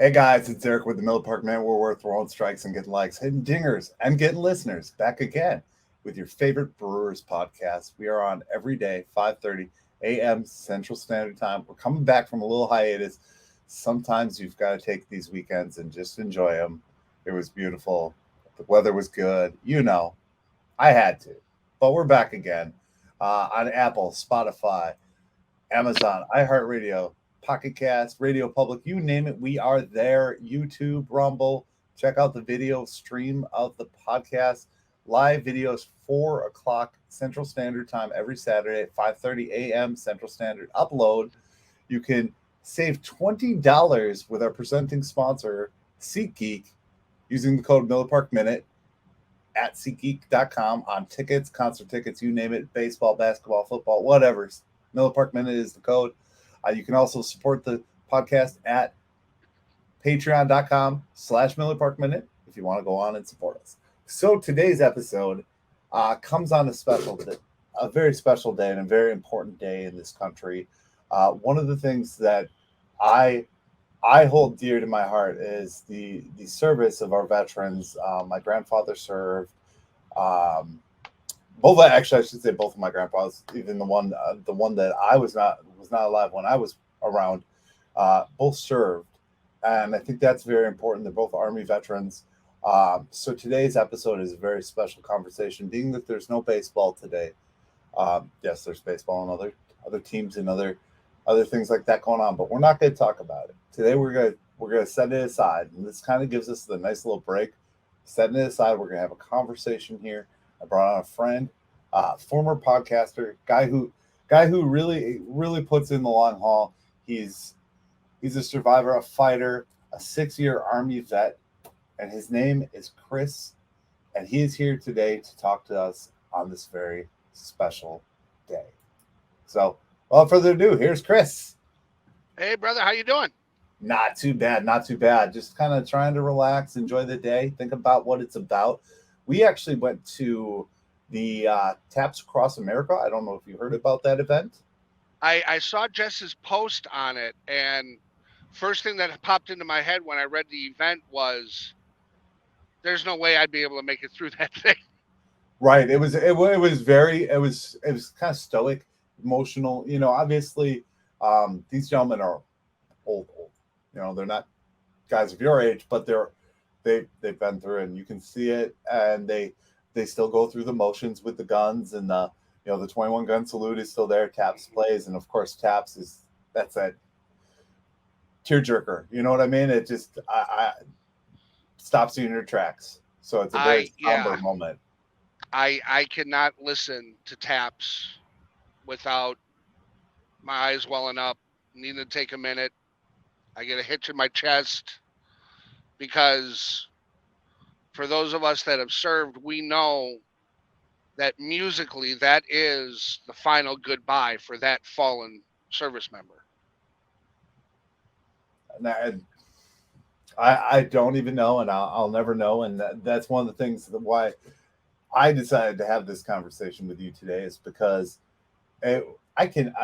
Hey guys, it's Eric with the Miller Park Man. We're throwing strikes and getting likes, hitting dingers, and getting listeners back again with your favorite Brewers podcast. We are on every day, 5:30 a.m. Central Standard Time. We're coming back from a little hiatus. Sometimes you've got to take these weekends and just enjoy them. It was beautiful. The weather was good. I had to. But we're back again on Apple, Spotify, Amazon, iHeartRadio, Pocket Cast, Radio Public, you name it, we are there. YouTube, Rumble. Check out the video stream of the podcast. Live videos 4 o'clock Central Standard Time every Saturday at 5:30 a.m. Central Standard upload. You can save $20 with our presenting sponsor, SeatGeek, using the code Miller Park Minute at SeatGeek.com on tickets, concert tickets, you name it, baseball, basketball, football, whatever. Miller Park Minute is the code. You can also support the podcast at patreon.com/Miller Park Minute if you want to go on and support us. So today's episode comes on a very special day and a very important day in this country. One of the things that I hold dear to my heart is the service of our veterans. My grandfather served. Both actually, I should say both of my grandpas, even the one that I was not alive when I was around, both served, and I think that's very important. They're both Army veterans. So today's episode is a very special conversation, being that there's no baseball today. Yes, there's baseball and other teams and other things like that going on, but we're not going to talk about it today. We're gonna set it aside, and this kind of gives us the nice little break. Setting it aside, we're gonna have a conversation here. I brought on a friend, former podcaster, guy who really puts in the long haul. He's a survivor, a fighter, a 6-year Army vet, and his name is Chris, and he is here today to talk to us on this very special day. So, without further ado, here's Chris. Hey, brother, how you doing? Not too bad, not too bad. Just kind of trying to relax, enjoy the day, think about what it's about. We actually went to the Taps Across America. I don't know if you heard about that event. I saw Jess's post on it, and first thing that popped into my head when I read the event was, "There's no way I'd be able to make it through that thing." Right. It was kind of stoic, emotional. Obviously, these gentlemen are old. They're not guys of your age, but they've been through it, and you can see it, and they still go through the motions with the guns, and the 21 gun salute is still there. Taps plays, and of course Taps that's that tearjerker. You know what I mean? It just I stops you in your tracks. So it's a very somber Yeah, moment. I cannot listen to Taps without my eyes welling up, needing to take a minute. I get a hitch in my chest because for those of us that have served, we know that musically that is the final goodbye for that fallen service member. And I don't even know, and I'll never know. And that's one of the things that why I decided to have this conversation with you today is because it, I could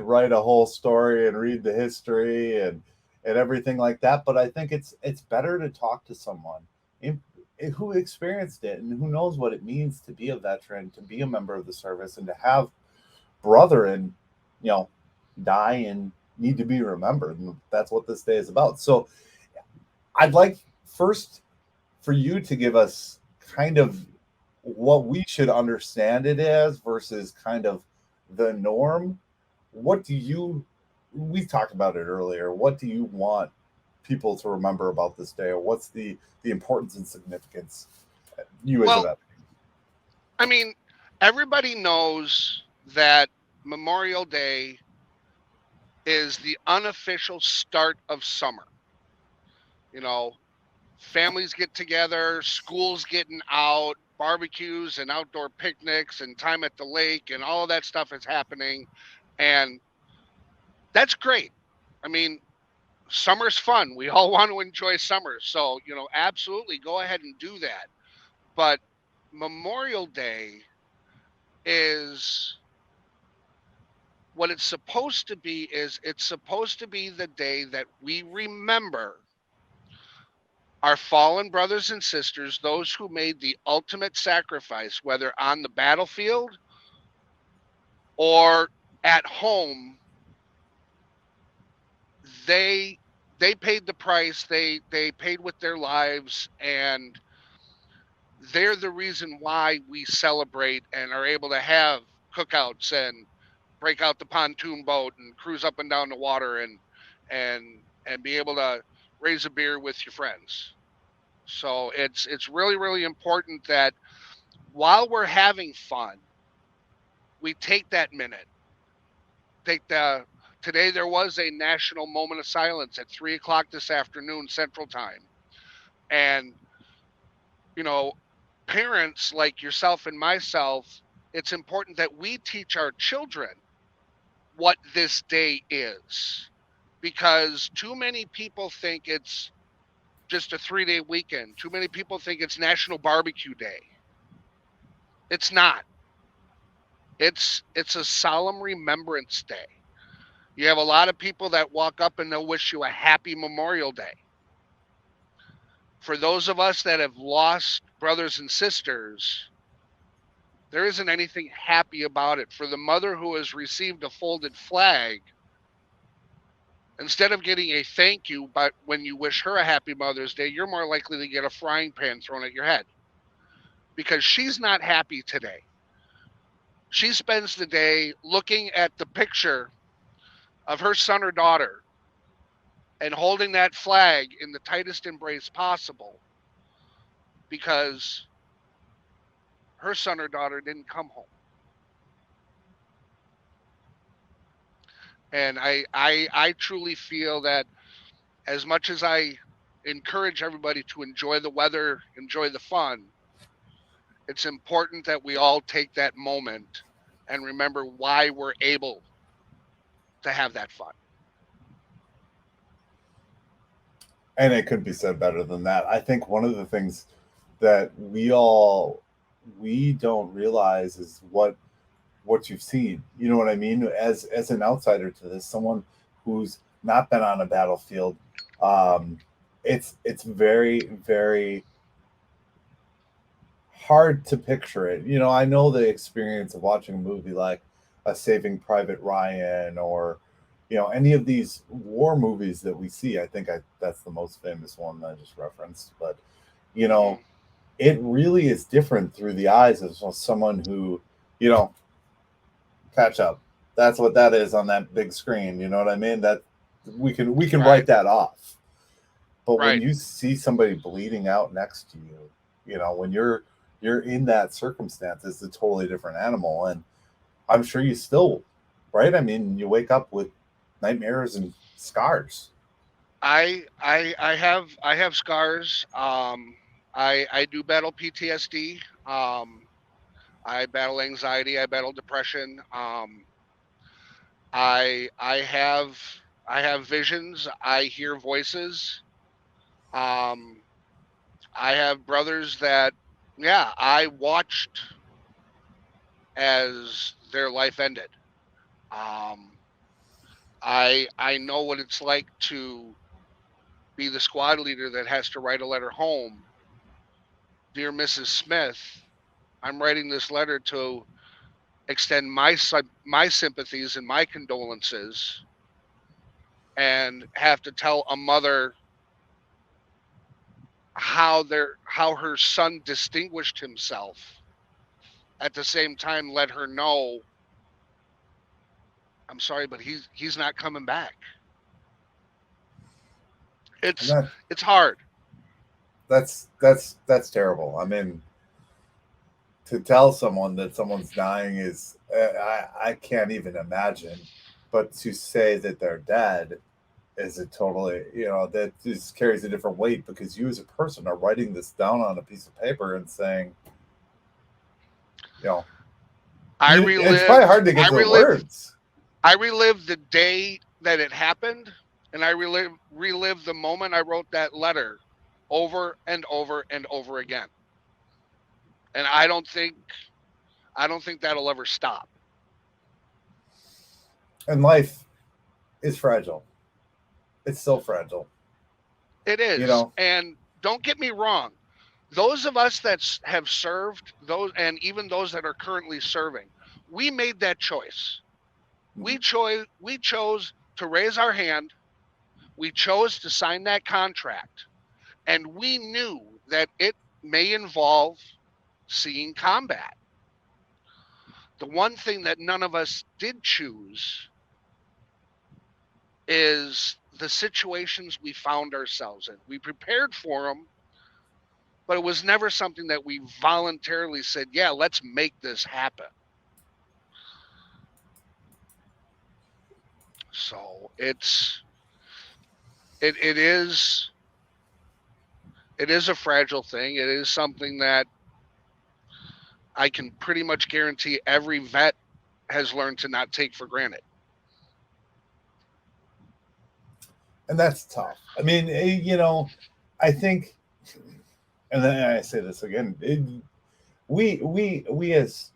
write a whole story and read the history and everything like that. But I think it's better to talk to someone in, who experienced it and who knows what it means to be a veteran, to be a member of the service, and to have brother and you know die and need to be remembered. And that's what this day is about. So I'd like first for you to give us kind of what we should understand it as versus kind of the norm. What do you, we talked about it earlier, what do you want people to remember about this day, or what's the importance and significance, you as a Well, veteran? I mean, everybody knows that Memorial Day is the unofficial start of summer. You know, families get together, schools getting out, barbecues and outdoor picnics and time at the lake and all of that stuff is happening. And that's great. I mean, summer's fun. We all want to enjoy summer. So, absolutely go ahead and do that. But Memorial Day is what it's supposed to be is it's supposed to be the day that we remember our fallen brothers and sisters, those who made the ultimate sacrifice, whether on the battlefield or at home. They they paid the price. They paid with their lives, and they're the reason why we celebrate and are able to have cookouts and break out the pontoon boat and cruise up and down the water and and be able to raise a beer with your friends. So it's really really important that while we're having fun, we take that minute. Take the Today there was a national moment of silence at 3 o'clock this afternoon Central Time, and you know, parents like yourself and myself, it's important that we teach our children what this day is, because too many people think it's just a 3 day weekend. Too many people think it's National Barbecue Day. It's not. It's a solemn remembrance day. You have a lot of people that walk up and they'll wish you a happy Memorial Day. For those of us that have lost brothers and sisters, there isn't anything happy about it. For the mother who has received a folded flag, instead of getting a thank you, but when you wish her a happy Mother's Day, you're more likely to get a frying pan thrown at your head because she's not happy today. She spends the day looking at the picture of her son or daughter and holding that flag in the tightest embrace possible because her son or daughter didn't come home. And I truly feel that as much as I encourage everybody to enjoy the weather, enjoy the fun, it's important that we all take that moment and remember why we're able to have that fun. And it could be said better than that. I think one of the things that we don't realize is what you've seen. You know what I mean? As an outsider to this, someone who's not been on a battlefield, um, it's very very hard to picture it. You know, I know the experience of watching a movie like a Saving Private Ryan or any of these war movies that we see. That's the most famous one that I just referenced, but you know, Mm-hmm. it really is different through the eyes of someone who you know catch up. That's what that is on that big screen. You know what I mean? That we can Right, write that off. But when right. you see somebody bleeding out next to you, when you're in that circumstance, it's a totally different animal. And I'm sure you still, right? I mean, you wake up with nightmares and scars. I have scars. I do battle PTSD. I battle anxiety. I battle depression. I have visions. I hear voices. Um, I have brothers that, yeah, I watched as their life ended. Um, I know what it's like to be the squad leader that has to write a letter home. Dear Mrs. Smith, I'm writing this letter to extend my sympathies and my condolences, and have to tell a mother how her son distinguished himself. At the same time, let her know, I'm sorry, but he's not coming back. And It's it's hard. that's terrible. I mean, to tell someone that someone's dying is I can't even imagine. But to say that they're dead is a totally that just carries a different weight because you as a person are writing this down on a piece of paper and saying you know I it's probably relive hard to get I to the relive words. I relive the day that it happened, and I relive the moment I wrote that letter over and over and over again. And I don't think that'll ever stop. And life is fragile. It's so fragile. It You is. know. And don't get me wrong. Those of us that have served, those and even those that are currently serving, we made that choice. Mhm. We chose to raise our hand. We chose to sign that contract. And we knew that it may involve seeing combat. The one thing that none of us did choose is the situations we found ourselves in. We prepared for them, but it was never something that we voluntarily said, yeah, let's make this happen. So it it is it is a fragile thing. It is something that I can pretty much guarantee every vet has learned to not take for granted. And that's tough. I mean, I think, and then I say this again, we as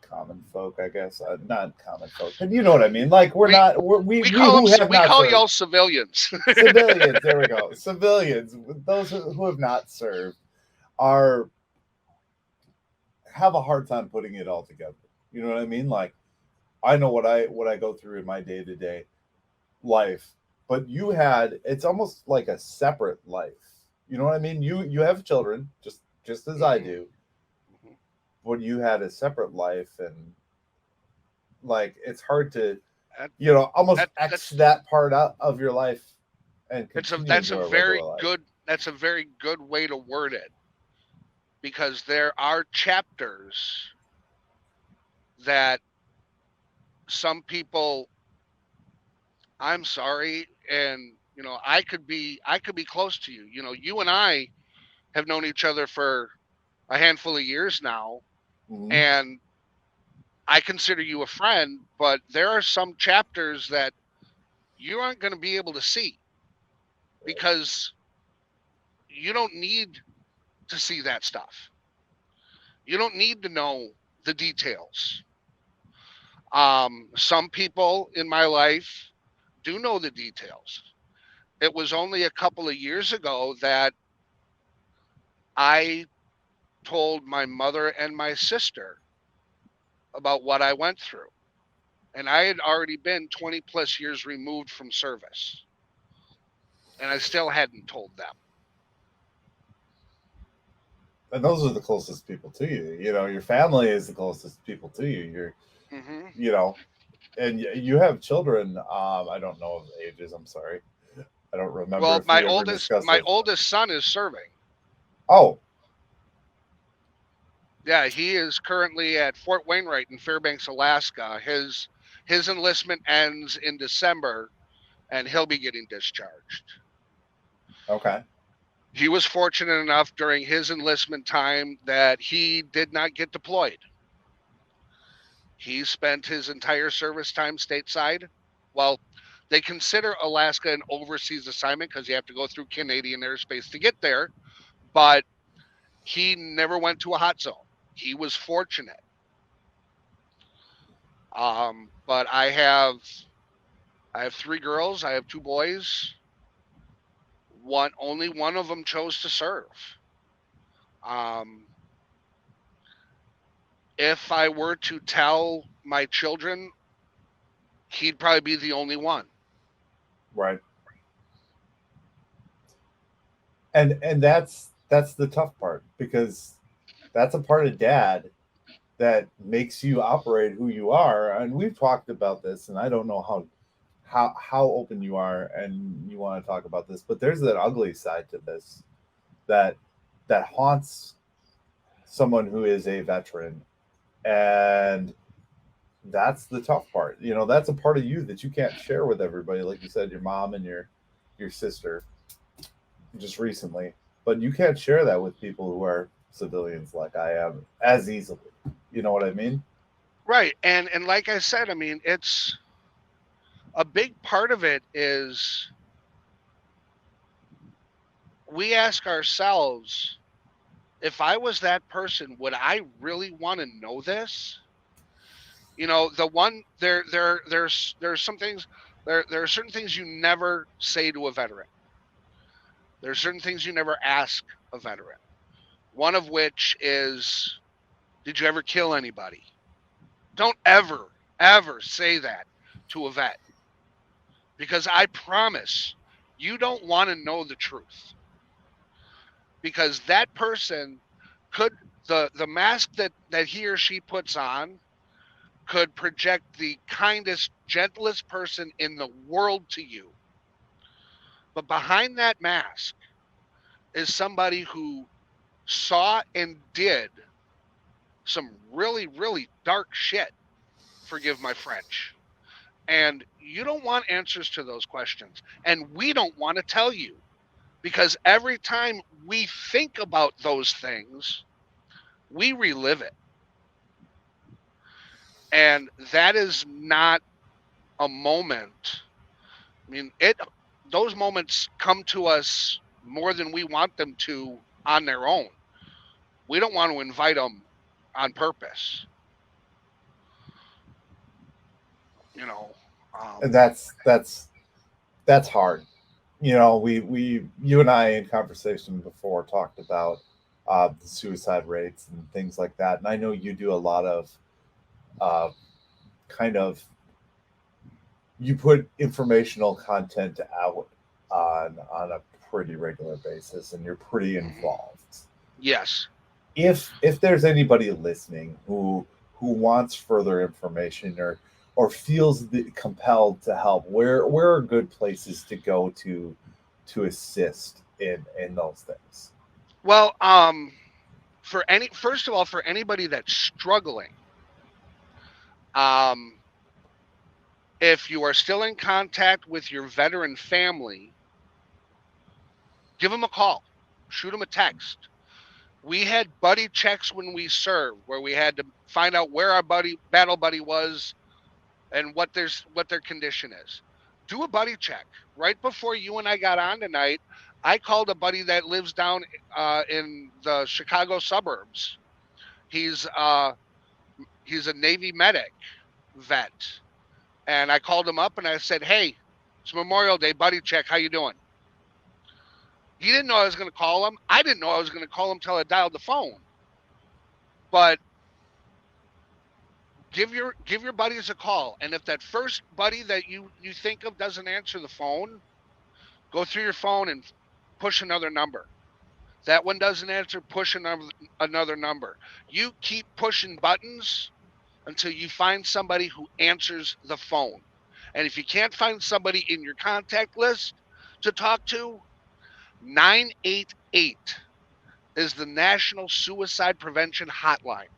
common folk, I guess, not common folk, but you know what I mean. Like we're We not we who have we not call served, y'all civilians. civilians. There we go, civilians. Those who have not served are have a hard time putting it all together. You know what I mean? Like I know what I go through in my day to day life, but you had it's almost like a separate life. You know what I mean? You have children just as I hmm do, hmm but you had a separate life, and like it's hard to That, almost that x that's that part out of your life and continue that's a into a regular very life. good way to word it, because there are chapters that some people, I'm sorry, and I could be close to you. You and I have known each other for a handful of years now, Hmm. and I consider you a friend, but there are some chapters that you aren't going to be able to see because you don't need to see that stuff. You don't need to know the details. Some people in my life do know the details. It was only a couple of years ago that I told my mother and my sister about what I went through. And I had already been 20 plus years removed from service, and I still hadn't told them. And those are the closest people to you. Your family is the closest people to you. hmm You know, and you have children. I don't know of ages. I'm sorry. I don't remember Well, if we ever discussed my it. oldest son is serving. Oh, Yeah, he is currently at Fort Wainwright in Fairbanks, Alaska. His enlistment ends in December, and he'll be getting discharged. okay. He was fortunate enough during his enlistment time that he did not get deployed. He spent his entire service time stateside. Well, they consider Alaska an overseas assignment because you have to go through Canadian airspace to get there, but he never went to a hot zone. He was fortunate. But I have three girls. I have two boys. Only one of them chose to serve. Um, if I were to tell my children, he'd probably be the only one. Right. And that's the tough part because that's a part of dad that makes you operate who you are. And we've talked about this, and I don't know how open you are and you want to talk about this, but there's that ugly side to this that that haunts someone who is a veteran, and that's the tough part. That's a part of you that you can't share with everybody, like you said, your mom and your sister just recently, but you can't share that with people who are civilians like I am as easily. You know what I mean? Right. And like I said, I mean, it's a big part of it is we ask ourselves, if I was that person, would I really want to know this? The one there's some things there are certain things you never say to a veteran. There are certain things you never ask a veteran. One of which is, did you ever kill anybody? Don't ever say that to a vet, because I promise you don't want to know the truth, because that person could, the mask that he or she puts on could project the kindest, gentlest person in the world to you. But behind that mask is somebody who saw and did some really, really dark shit. Forgive my French. And you don't want answers to those questions. And we don't want to tell you, because every time we think about those things, we relive it. And that is not a moment. I mean, those moments come to us more than we want them to on their own. We don't want to invite them on purpose, you know. And Um, that's hard. You and I in conversation before talked about the suicide rates and things like that, and I know you do a lot of uh, kind of you put informational content out on a pretty regular basis, and you're pretty mhm. involved. Yes. If there's anybody listening who wants further information or feels compelled to help, where are good places to go to assist in those things? Well, first of all, for anybody that's struggling, um, if you are still in contact with your veteran family, give them a call, shoot them a text. We had buddy checks when we served, where we had to find out where our battle buddy was, and what their condition is. Do a buddy check. Right before you and I got on tonight, I called a buddy that lives down in the Chicago suburbs. He's he's a Navy medic vet, and I called him up and I said, "Hey, it's Memorial Day, buddy check. How you doing?" He didn't know I was going to call him. I didn't know I was going to call him till I dialed the phone. But give your buddies a call, and if that first buddy that you think of doesn't answer the phone, go through your phone and push another number. That one doesn't answer, push another number. You keep pushing buttons until you find somebody who answers the phone. And if you can't find somebody in your contact list to talk to, 988 is the National Suicide Prevention Hotline.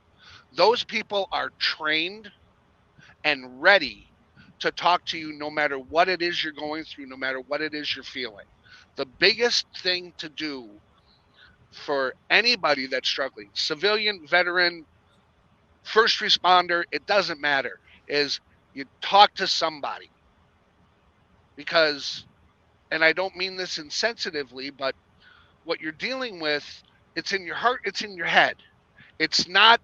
Those people are trained and ready to talk to you no matter what it is you're going through, no matter what it is you're feeling. The biggest thing to do for anybody that's struggling, civilian, veteran, first responder, it doesn't matter, is you talk to somebody. Because, and I don't mean this insensitively, but what you're dealing with, it's in your heart, it's in your head. It's not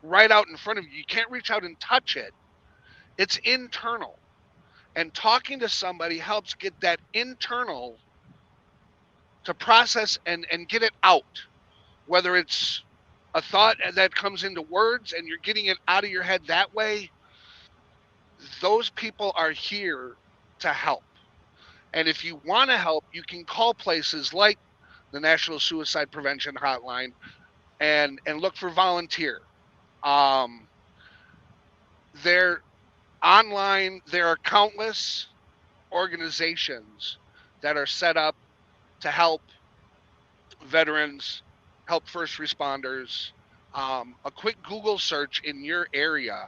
right out in front of you. You can't reach out and touch it. It's internal. And talking to somebody helps get that internal to process and get it out. Whether it's a thought that comes into words and you're getting it out of your head that way, those people are here to help. And if you want to help, you can call places like the National Suicide Prevention Hotline and look for volunteer. Um, they're online. There are countless organizations that are set up to help veterans, help first responders. A quick Google search in your area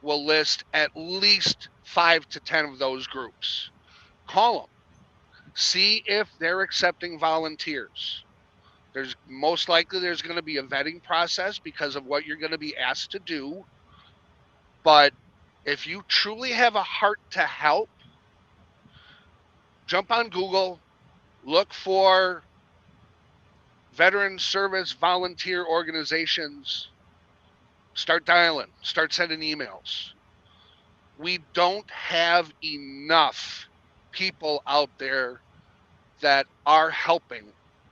will list at least 5 to 10 of those groups. Call them. See if they're accepting volunteers. There's going to be a vetting process because of what you're going to be asked to do. But if you truly have a heart to help, jump on Google, look for veteran service volunteer organizations, Start dialing, start sending emails. We don't have enough people out there that are helping.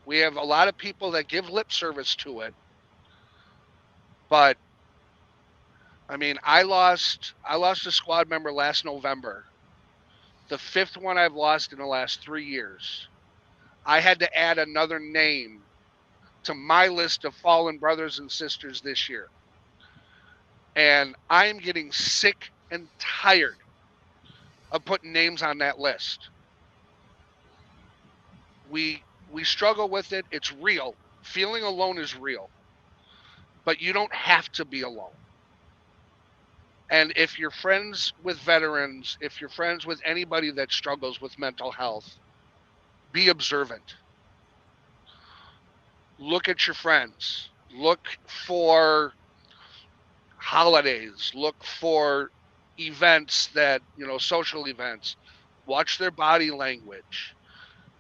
We have a lot of people that give lip service to it, but I mean, I lost a squad member last November. The fifth one I've lost in the last 3 years. I had to add another name to my list of fallen brothers and sisters this year. And I'm getting sick and tired of putting names on that list. We struggle with it. It's real. Feeling alone is real. But you don't have to be alone. And if you're friends with veterans, if you're friends with anybody that struggles with mental health, be observant. Look at your friends. Look for holidays. Look for events that, social events. Watch their body language.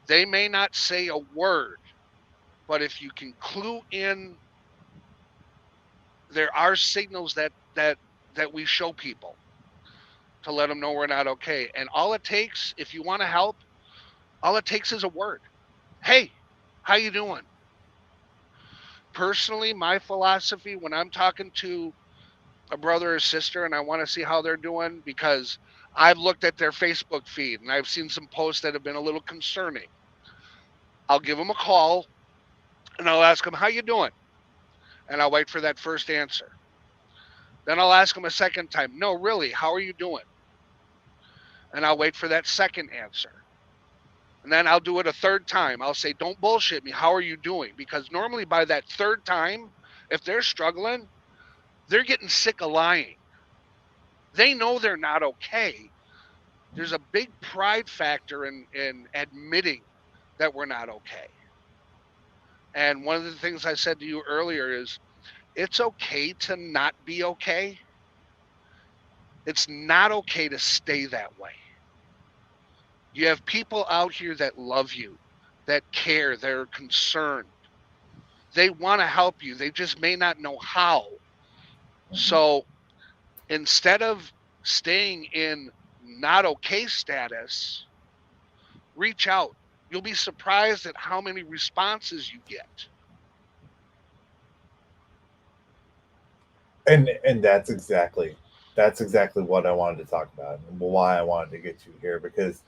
They may not say a word, but if you can clue in, there are signals that we show people to let them know we're not okay. And all it takes, if you want to help, all it takes is a word. Hey, how you doing? Personally, my philosophy when I'm talking to a brother or sister and I want to see how they're doing, because I've looked at their Facebook feed and I've seen some posts that have been a little concerning. I'll give them a call and I'll ask them, how you doing? And I'll wait for that first answer. Then I'll ask them a second time, no, really, how are you doing? And I'll wait for that second answer. And then I'll do it a third time. I'll say, don't bullshit me. How are you doing? Because normally by that third time, if they're struggling, they're getting sick of lying. They know they're not okay. There's a big pride factor in admitting that we're not okay. And one of the things I said to you earlier is it's okay to not be okay. It's not okay to stay that way. You have people out here that love you, that care, they're concerned. They want to help you. They just may not know how. Mhm. So instead of staying in not okay status, reach out. You'll be surprised at how many responses you get. And that's exactly what I wanted to talk about and why I wanted to get you here because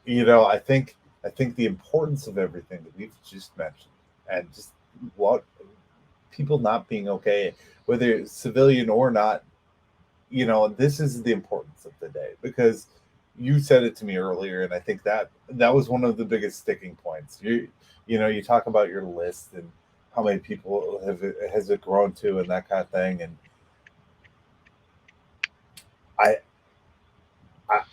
I think the importance of everything that we've just mentioned and just what people not being okay, whether it's civilian or not, this is the importance of the day because you said it to me earlier, and I think that was one of the biggest sticking points. You talk about your list and how many people has it grown to and that kind of thing, and I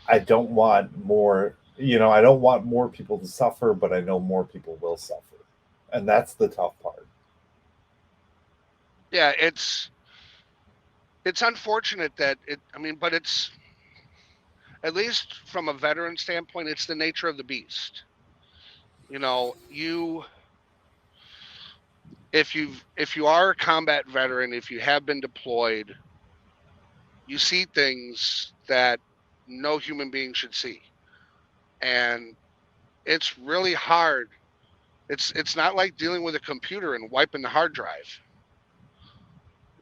I don't want more. I don't want more people to suffer, but I know more people will suffer, and that's the tough part. Yeah, it's unfortunate that but it's, at least from a veteran standpoint, it's the nature of the beast. You if you are a combat veteran, if you have been deployed, you see things that no human being should see. And it's really hard. It's not like dealing with a computer and wiping the hard drive.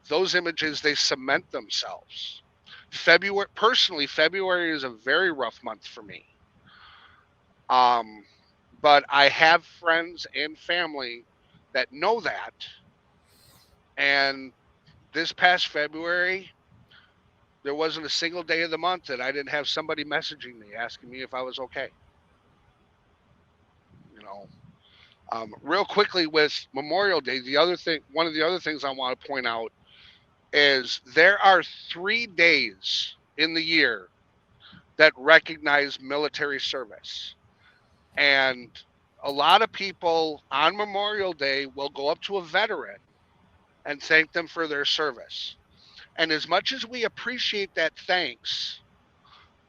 Those images, they cement themselves. February is a very rough month for me. Um, but I have friends and family that know that. And this past February, there wasn't a single day of the month that I didn't have somebody messaging me asking me if I was okay. You know, real quickly with Memorial Day, one of the other things I want to point out is there are 3 days in the year that recognize military service. And a lot of people on Memorial Day will go up to a veteran and thank them for their service. And as much as we appreciate that thanks,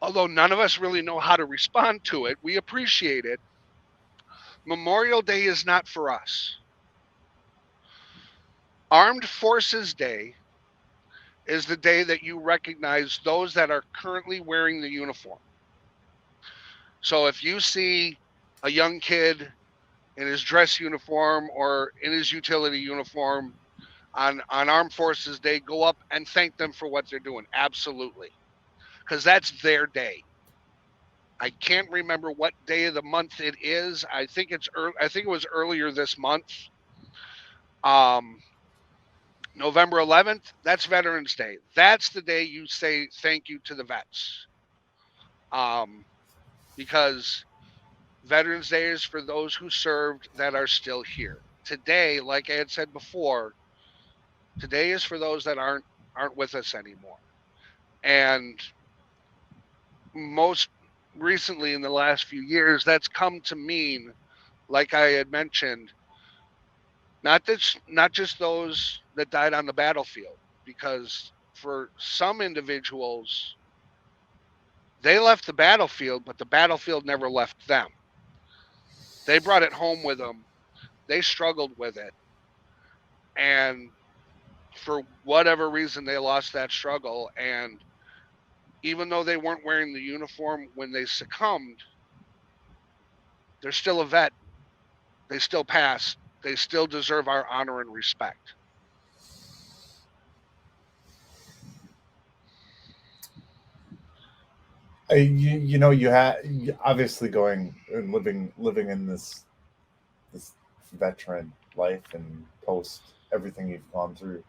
although none of us really know how to respond to it, we appreciate it. Memorial Day is not for us. Armed Forces Day is the day that you recognize those that are currently wearing the uniform. So if you see a young kid in his dress uniform or in his utility uniform on Armed Forces Day, go up and thank them for what they're doing. Absolutely. Because that's their day. I can't remember what day of the month it is. I think it was earlier this month. Um, November 11th, that's Veterans Day. That's the day you say thank you to the vets. Um, because Veterans Day is for those who served that are still here. Today, like I had said before, today is for those that aren't with us anymore. And most recently in the last few years, that's come to mean, like I had mentioned, not just those that died on the battlefield, because for some individuals, they left the battlefield, but the battlefield never left them. They brought it home with them. They struggled with it, and for whatever reason, they lost that struggle. And even though they weren't wearing the uniform when they succumbed, they're still a vet. They still passed. They still deserve our honor and respect. You had obviously going and living in this veteran life and post everything you've gone through.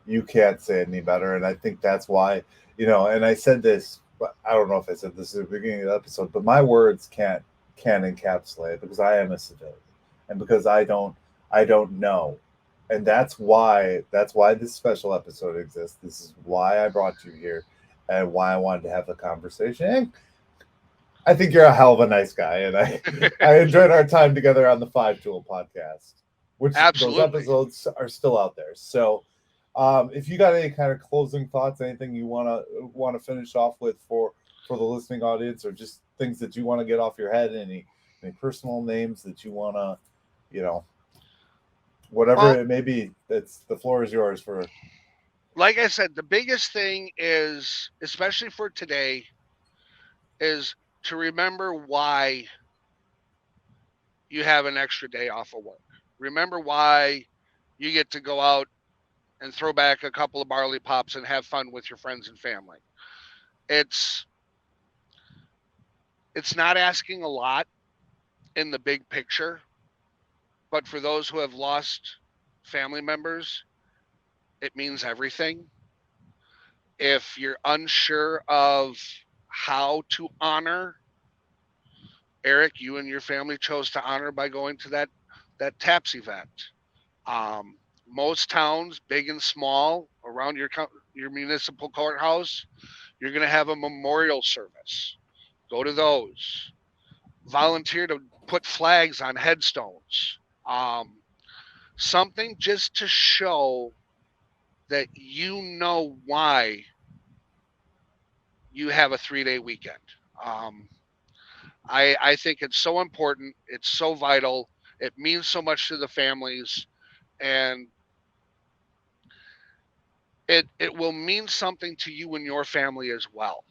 You can't say it any better, and I think that's why, and I said this, but I don't know if I said this at the beginning of the episode, but my words can't encapsulate it because I am a civilian, and because I don't know, and that's why this special episode exists. This is why I brought you here, and why I wanted to have the conversation. And I think you're a hell of a nice guy, and I enjoyed our time together on the Five Tool podcast, which those Absolutely. episodes are still out there. So, if you got any kind of closing thoughts, anything you wanna finish off with for the listening audience, or just things that you want to get off your head, any personal names that you wanna, you know, whatever Well, it may be, that's the floor is yours for. like I said, the biggest thing is, especially for today, is to remember why you have an extra day off of work. Remember why you get to go out and throw back a couple of barley pops and have fun with your friends and family. It's it's not asking a lot in the big picture, but for those who have lost family members, it means everything. If you're unsure of how to honor, Eric, you and your family chose to honor by going to that TAPS event. Most towns, big and small, around your municipal courthouse, you're going to have a memorial service. Go to those. Volunteer to put flags on headstones. Something just to show that you know why you have a 3 day weekend. Um, I think it's so important. It's so vital. It means so much to the families, and it will mean something to you and your family as well.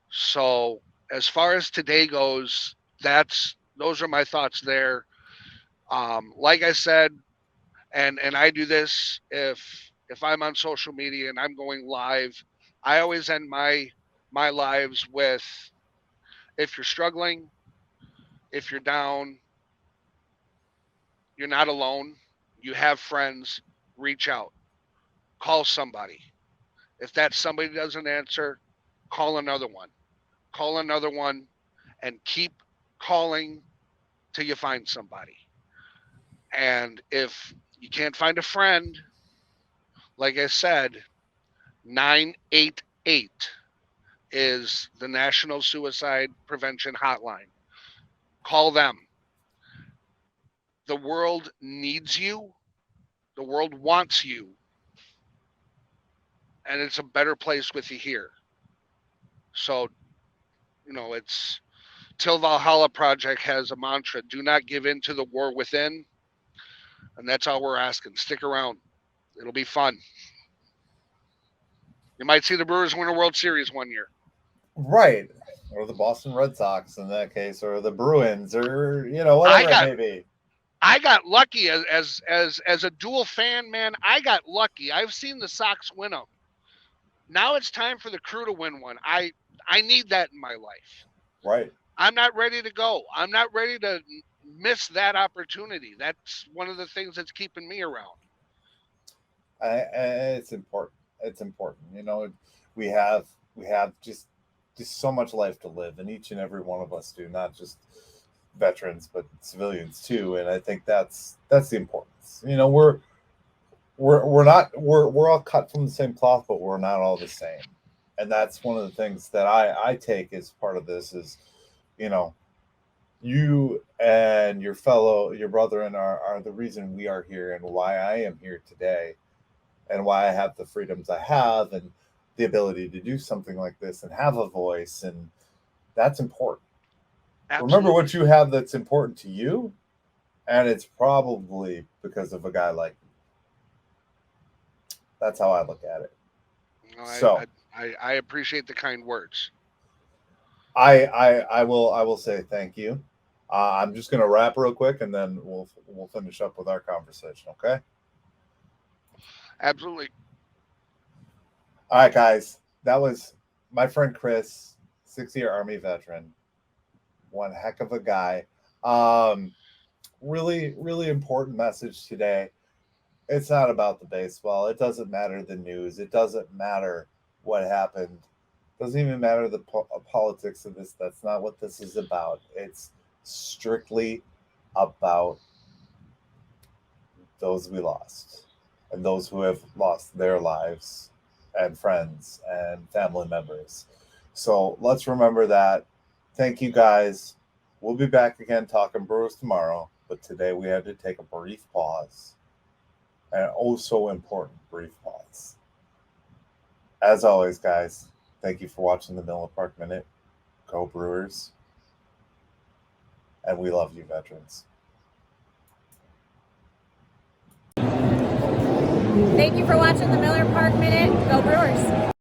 So as far as today goes, that's those are my thoughts there. Like I said, and I do this if I'm on social media and I'm going live, I always end my lives with, if you're struggling, if you're down, you're not alone. You have friends. Reach out. Call somebody. If that somebody doesn't answer, call another one. Call another one and keep calling till you find somebody. And if you can't find a friend, like I said, 988 is the National Suicide Prevention Hotline. Call them. The world needs you, the world wants you, and it's a better place with you here. So, it's Till Valhalla Project has a mantra: do not give in to the war within. And that's all we're asking. Stick around, it'll be fun. You might see the Brewers win a World Series one year. Right. Or the Boston Red Sox in that case, or the Bruins, or I whatever it got may be. I got lucky as a dual fan, man. I got lucky. I've seen the Sox win them. Now it's time for the Crew to win one. I need that in my life. Right. I'm not ready to go. I'm not ready to miss that opportunity. That's one of the things that's keeping me around. It's important. It's important. We have just so much life to live, and each and every one of us do, not just veterans but civilians too. And I think that's the importance. We're all cut from the same cloth, but we're not all the same. And that's one of the things that I take as part of this is, you know, you and your brethren are the reason we are here and why I am here today and why I have the freedoms I have and the ability to do something like this and have a voice. And that's important. Absolutely. Remember what you have that's important to you. And it's probably because of a guy like you. That's how I look at it. I appreciate the kind words. I will say thank you. I'm just going to wrap real quick, and then we'll finish up with our conversation. Okay. Absolutely. All right, guys. That was my friend Chris, 6-year Army veteran. One heck of a guy. Really, really important message today. It's not about the baseball. It doesn't matter the news. It doesn't matter what happened. It doesn't even matter the politics of this. That's not what this is about. It's strictly about those we lost and those who have lost their lives and friends and family members. So let's remember that. Thank you, guys. We'll be back again talking Brewers tomorrow. But today we had to take a brief pause. An oh so important brief pause. As always, guys, thank you for watching the Miller Park Minute. Go Brewers. And we love you, veterans. Thank you for watching the Miller Park Minute. Go Brewers.